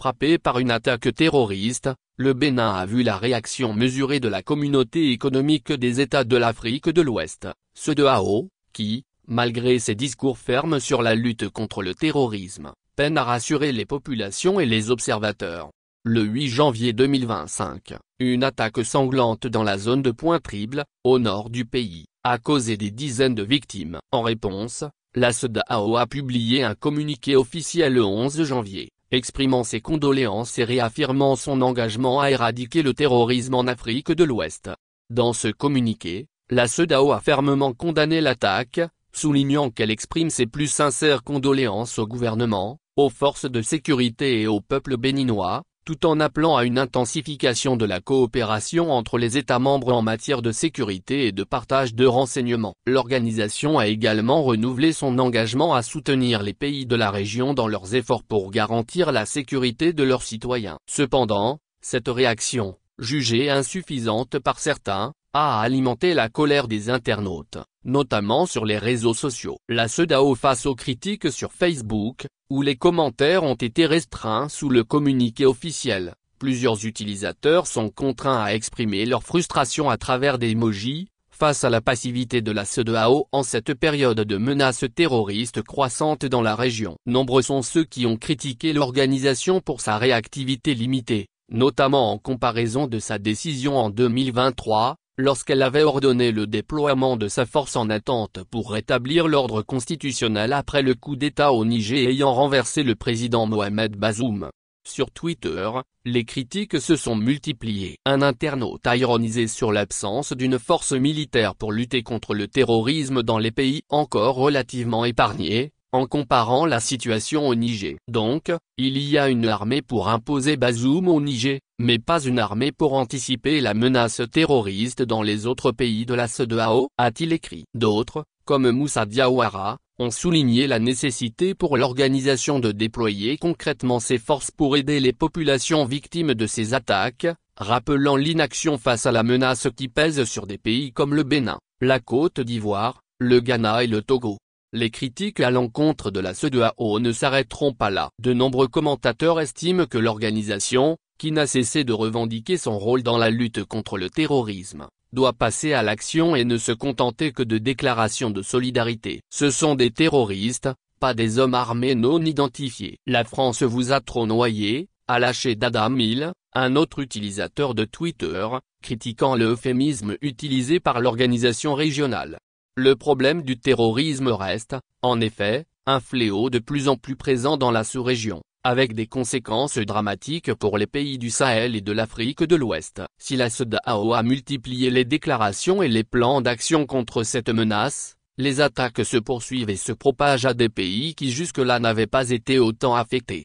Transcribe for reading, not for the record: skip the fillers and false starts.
frappé par une attaque terroriste, le Bénin a vu la réaction mesurée de la communauté économique des États de l'Afrique de l'Ouest, CEDEAO, qui, malgré ses discours fermes sur la lutte contre le terrorisme, peine à rassurer les populations et les observateurs. Le 8 janvier 2025, une attaque sanglante dans la zone de Pointe-Triple, au nord du pays, a causé des dizaines de victimes. En réponse, la CEDEAO a publié un communiqué officiel le 11 janvier, exprimant ses condoléances et réaffirmant son engagement à éradiquer le terrorisme en Afrique de l'Ouest. Dans ce communiqué, la CEDEAO a fermement condamné l'attaque, soulignant qu'elle exprime ses plus sincères condoléances au gouvernement, aux forces de sécurité et au peuple béninois, tout en appelant à une intensification de la coopération entre les États membres en matière de sécurité et de partage de renseignements. L'organisation a également renouvelé son engagement à soutenir les pays de la région dans leurs efforts pour garantir la sécurité de leurs citoyens. Cependant, cette réaction, jugée insuffisante par certains, a alimenté la colère des internautes, notamment sur les réseaux sociaux. La CEDEAO face aux critiques sur Facebook, où les commentaires ont été restreints sous le communiqué officiel. Plusieurs utilisateurs sont contraints à exprimer leur frustration à travers des emojis, face à la passivité de la CEDEAO en cette période de menaces terroristes croissantes dans la région. Nombreux sont ceux qui ont critiqué l'organisation pour sa réactivité limitée, notamment en comparaison de sa décision en 2023, lorsqu'elle avait ordonné le déploiement de sa force en attente pour rétablir l'ordre constitutionnel après le coup d'État au Niger ayant renversé le président Mohamed Bazoum. Sur Twitter, les critiques se sont multipliées. Un internaute a ironisé sur l'absence d'une force militaire pour lutter contre le terrorisme dans les pays encore relativement épargnés, en comparant la situation au Niger. Donc, il y a une armée pour imposer Bazoum au Niger, mais pas une armée pour anticiper la menace terroriste dans les autres pays de la CEDEAO, a-t-il écrit. D'autres, comme Moussa Diawara, ont souligné la nécessité pour l'organisation de déployer concrètement ses forces pour aider les populations victimes de ces attaques, rappelant l'inaction face à la menace qui pèse sur des pays comme le Bénin, la Côte d'Ivoire, le Ghana et le Togo. Les critiques à l'encontre de la CEDEAO ne s'arrêteront pas là. De nombreux commentateurs estiment que l'organisation, qui n'a cessé de revendiquer son rôle dans la lutte contre le terrorisme, doit passer à l'action et ne se contenter que de déclarations de solidarité. Ce sont des terroristes, pas des hommes armés non identifiés. La France vous a trop noyé, a lâché Dada Hill, un autre utilisateur de Twitter, critiquant le euphémisme utilisé par l'organisation régionale. Le problème du terrorisme reste, en effet, un fléau de plus en plus présent dans la sous-région, avec des conséquences dramatiques pour les pays du Sahel et de l'Afrique de l'Ouest. Si la CEDEAO a multiplié les déclarations et les plans d'action contre cette menace, les attaques se poursuivent et se propagent à des pays qui jusque-là n'avaient pas été autant affectés.